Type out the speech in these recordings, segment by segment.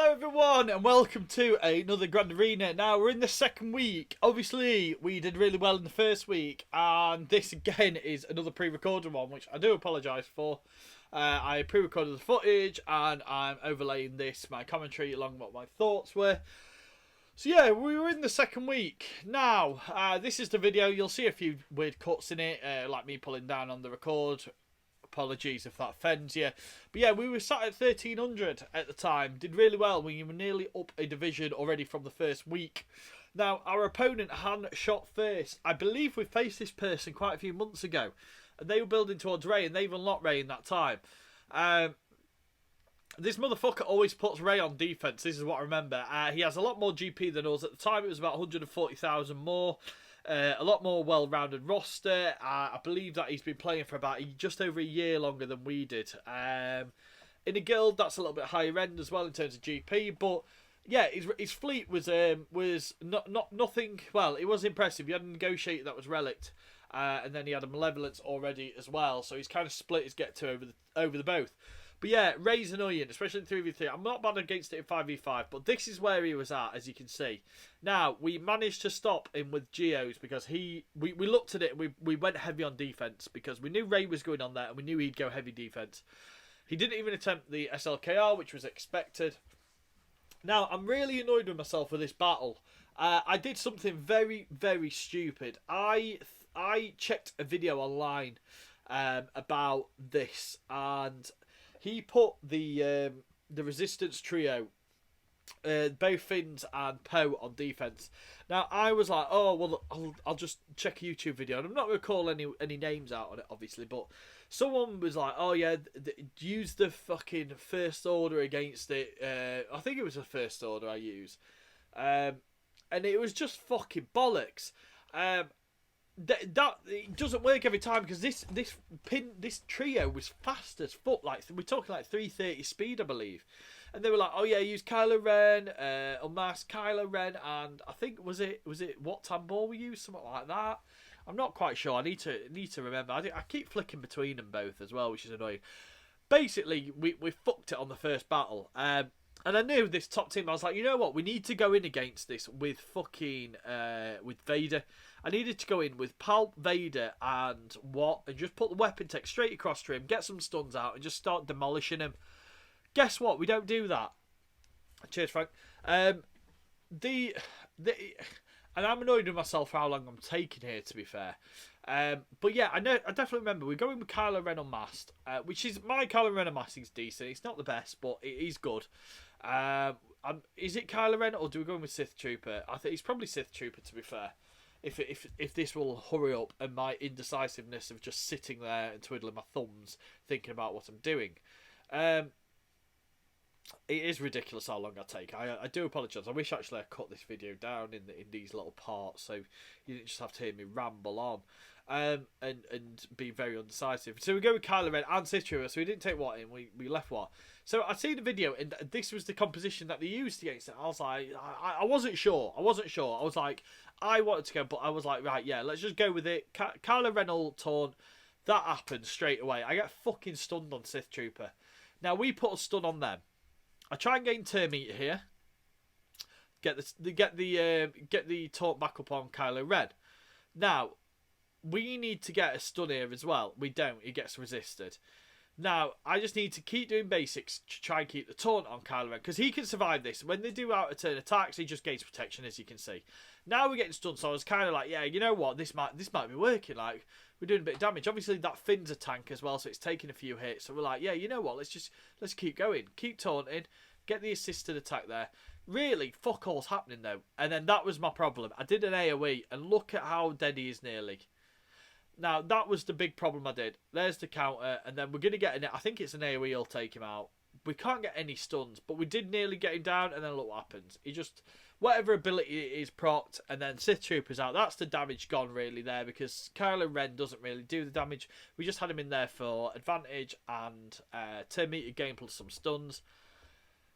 Hello everyone and welcome to another Grand Arena. Now we're in the second week. Obviously we did really well in the first week and this again is another pre-recorded one, which I do apologise for. I pre-recorded the footage and I'm overlaying my commentary along with what my thoughts were. So yeah, we were in the second week. Now, this is the video. You'll see a few weird cuts in it, like me pulling down on the record. Apologies if that offends you. But yeah, we were sat at 1300 at the time. Did really well. We were nearly up a division already from the first week. Now, our opponent hadn't shot first. I believe we faced this person quite a few months ago. And they were building towards Ray, and they've unlocked Ray in that time. This motherfucker always puts Ray on defense. This is what I remember. He has a lot more GP than us. At the time, it was about 140,000 more. A lot more well-rounded roster. I believe that he's been playing for about just over a year longer than we did. In a guild, that's a little bit higher end as well in terms of GP. But yeah, his fleet was nothing. Well, it was impressive. He had a negotiator that was relict, and then he had a malevolence already as well. So he's kind of split his get to over the both. But yeah, Ray's annoying, especially in 3v3. I'm not bad against it in 5v5, but this is where he was at, as you can see. Now, we managed to stop him with Geos because we looked at it and we went heavy on defense because we knew Ray was going on there and we knew he'd go heavy defense. He didn't even attempt the SLKR, which was expected. Now, I'm really annoyed with myself for this battle. I did something very, very stupid. I checked a video online about this, and he put the resistance trio, both Finns and Poe, on defense. Now I was like, oh well, I'll just check a YouTube video, and I'm not going to call any names out on it, obviously. But someone was like, oh yeah, use the fucking first order against it. I think it was the first order I used, and it was just fucking bollocks. That it doesn't work every time because this trio was fast as fuck. Like we're talking like 330 speed, I believe. And they were like, "Oh yeah, use Kylo Ren, unmask Kylo Ren, and I think was it what Tambor we used, something like that." I'm not quite sure. I need to remember. I keep flicking between them both as well, which is annoying. Basically, we fucked it on the first battle. And I knew this top team. I was like, you know what? We need to go in against this with fucking with Vader. I needed to go in with Palp, Vader, and just put the weapon tech straight across to him, get some stuns out, and just start demolishing him. Guess what? We don't do that. Cheers, Frank. And I'm annoyed with myself for how long I'm taking here, to be fair. But yeah, I definitely remember we're going with Kylo Ren unmasked, which is my Kylo Ren unmasked is decent. It's not the best, but it is good. Is it Kylo Ren or do we go with Sith Trooper? I think he's probably Sith Trooper, to be fair. If this will hurry up and my indecisiveness of just sitting there and twiddling my thumbs thinking about what I'm doing. It is ridiculous how long I take. I do apologise. I wish actually I cut this video down in these little parts so you didn't just have to hear me ramble on and be very undecisive. So we go with Kylo Ren and Sith Trooper. So we didn't take what in. We left what. So I seen the video and this was the composition that they used against it. I was like, I wasn't sure. I was like, I wanted to go, but I was like, right, yeah, let's just go with it. Kylo Ren all taunt. That happened straight away. I get fucking stunned on Sith Trooper. Now we put a stun on them. I try and gain turn meter here. Get the taunt back up on Kylo Ren. Now we need to get a stun here as well. We don't. He gets resisted. Now I just need to keep doing basics to try and keep the taunt on Kylo Ren because he can survive this. When they do out of turn attacks, he just gains protection, as you can see. Now we're getting stunned, so I was kind of like, yeah, you know what, this might be working. Like we're doing a bit of damage. Obviously that Finn's a tank as well, so it's taking a few hits. So we're like, yeah, you know what, let's keep going, keep taunting, get the assisted attack there. Really, fuck all's happening though. And then that was my problem. I did an AoE, and look at how dead he is nearly. Now, that was the big problem I did. There's the counter, and then we're going to get I think it's an AoE will take him out. We can't get any stuns, but we did nearly get him down, and then look what happens. He just, whatever ability it is procced, and then Sith Trooper's out. That's the damage gone really there, because Kylo Ren doesn't really do the damage. We just had him in there for advantage, and turn meter gain plus some stuns.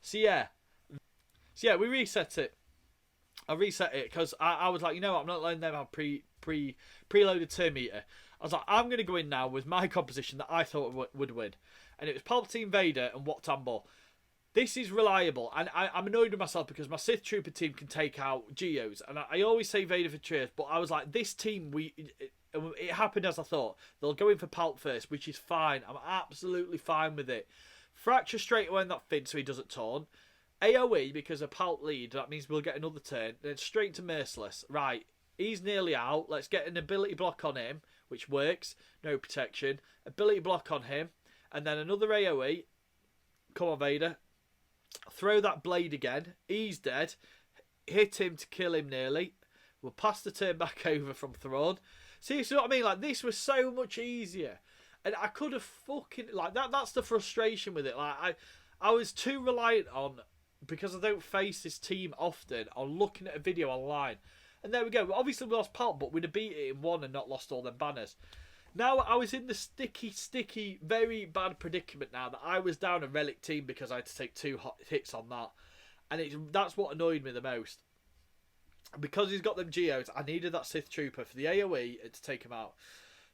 So yeah, we reset it. I reset it, because I was like, you know what, I'm not letting them have preloaded turn meter. I was like, I'm going to go in now with my composition that I thought would win. And it was Palpatine, Vader, and Wat Tambor. This is reliable, and I'm annoyed with myself because my Sith Trooper team can take out Geos, and I always say Vader for cheers, but I was like, this team, it happened as I thought. They'll go in for Palp first, which is fine. I'm absolutely fine with it. Fracture straight away in that fin so he doesn't taunt. AoE, because of Palp lead, that means we'll get another turn. Then straight to Merciless. Right, he's nearly out. Let's get an ability block on him, which works. No protection. Ability block on him, and then another AoE. Come on, Vader. Throw that blade again. He's dead. Hit him to kill him nearly. We'll pass the turn back over from Thrawn. See what I mean? Like, this was so much easier. And I could have fucking... Like, that's the frustration with it. Like, I was too reliant on... Because I don't face this team often, on looking at a video online. And there we go. Obviously, we lost Palp, but we'd have beat it in one and not lost all them banners. Now I was in the sticky, very bad predicament now that I was down a relic team because I had to take 2 hot hits on that. And that's what annoyed me the most. Because he's got them Geos, I needed that Sith Trooper for the AoE and to take him out.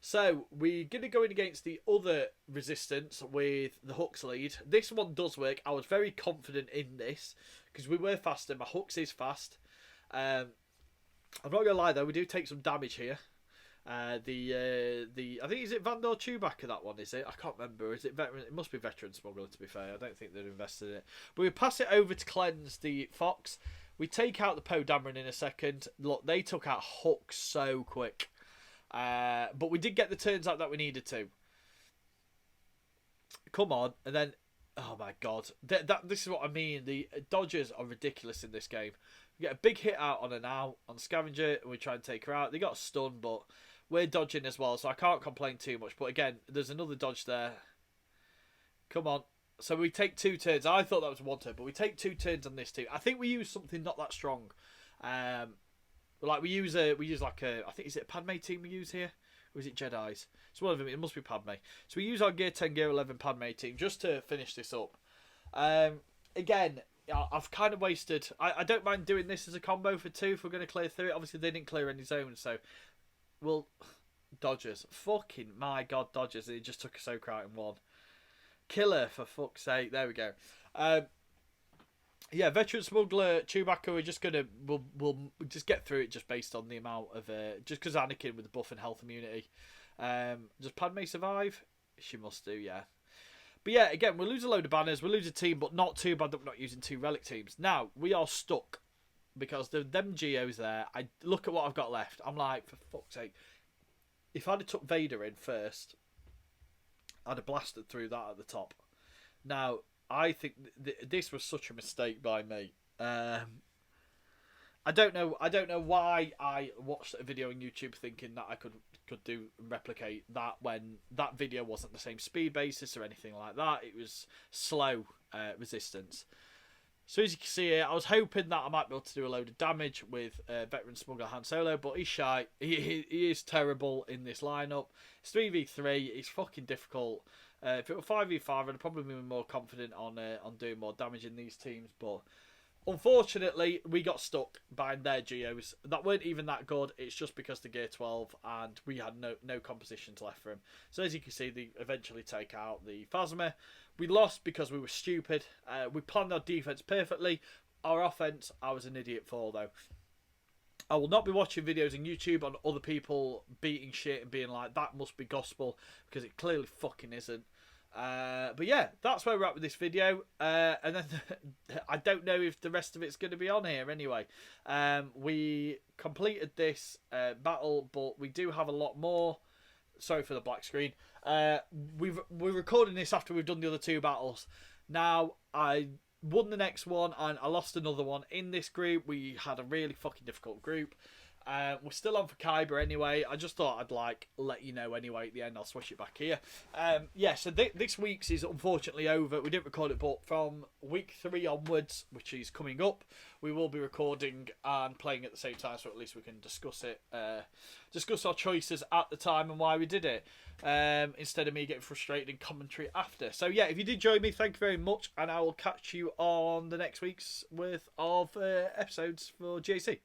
So we're going to go in against the other resistance with the Hooks lead. This one does work. I was very confident in this because we were faster. My Hooks is fast. I'm not going to lie though, we do take some damage here. I think, is it Vandor Chewbacca, that one, is it? I can't remember. Is it veteran? It must be Veteran Smuggler, to be fair. I don't think they've invested in it. But we pass it over to cleanse the Fox. We take out the Poe Dameron in a second. Look, they took out Hook so quick. But we did get the turns out that we needed to. Come on. And then, oh my god. This is what I mean. The dodgers are ridiculous in this game. We get a big hit out on an out on Scavenger, and we try and take her out. They got stunned, but we're dodging as well, so I can't complain too much. But again, there's another dodge there. Come on. So we take 2 turns. I thought that was 1 turn, but we take 2 turns on this team. I think we use something not that strong. Like we use like a, I think, is it a Padme team we use here? Or is it Jedi's? It's one of them. It must be Padme. So we use our Gear 10, Gear 11 Padme team just to finish this up. Again, I've kind of wasted... I don't mind doing this as a combo for 2 if we're going to clear through it. Obviously, they didn't clear any zones, so... Well, Dodgers. Fucking my god, Dodgers. They just took a soaker out in 1. Killer, for fuck's sake. There we go. Yeah, Veteran Smuggler, Chewbacca, we're just going to... We'll just get through it just based on the amount of... just because Anakin with the buff and health immunity. Does Padme survive? She must do, yeah. But yeah, again, we'll lose a load of banners, we'll lose a team, but not too bad that we're not using 2 relic teams. Now, we are stuck because them Geos there, I look at what I've got left. I'm like, for fuck's sake, if I'd have took Vader in first, I'd have blasted through that at the top. Now, I think this was such a mistake by me. I don't know why I watched a video on YouTube thinking that I could replicate that when that video wasn't the same speed basis or anything like that. It was slow resistance. So as you can see here, I was hoping that I might be able to do a load of damage with Veteran Smuggler Han Solo, but he's shy. He is terrible in this lineup. It's 3v3. It's fucking difficult. If it were 5v5, I'd probably be more confident on doing more damage in these teams, but unfortunately, we got stuck behind their Geos. That weren't even that good. It's just because the Gear 12 and we had no compositions left for him. So as you can see, they eventually take out the Phasma. We lost because we were stupid. We planned our defense perfectly. Our offense, I was an idiot for, though. I will not be watching videos on YouTube on other people beating shit and being like, that must be gospel, because it clearly fucking isn't. But yeah, that's where we're at with this video. And then I don't know if the rest of it's going to be on here anyway. We completed this battle, but we do have a lot more. Sorry for the black screen. We're recording this after we've done the other 2 battles. Now, I won the next one and I lost another one. In this group, we had a really fucking difficult group. We're still on for Kyber anyway. I just thought I'd let you know anyway at the end. I'll switch it back here. Yeah, so this week's is unfortunately over. We didn't record it, but from week 3 onwards, which is coming up, we will be recording and playing at the same time, so at least we can discuss it. Discuss our choices at the time and why we did it, instead of me getting frustrated in commentary after. So yeah, if you did join me, thank you very much, and I will catch you on the next week's worth of episodes for GAC.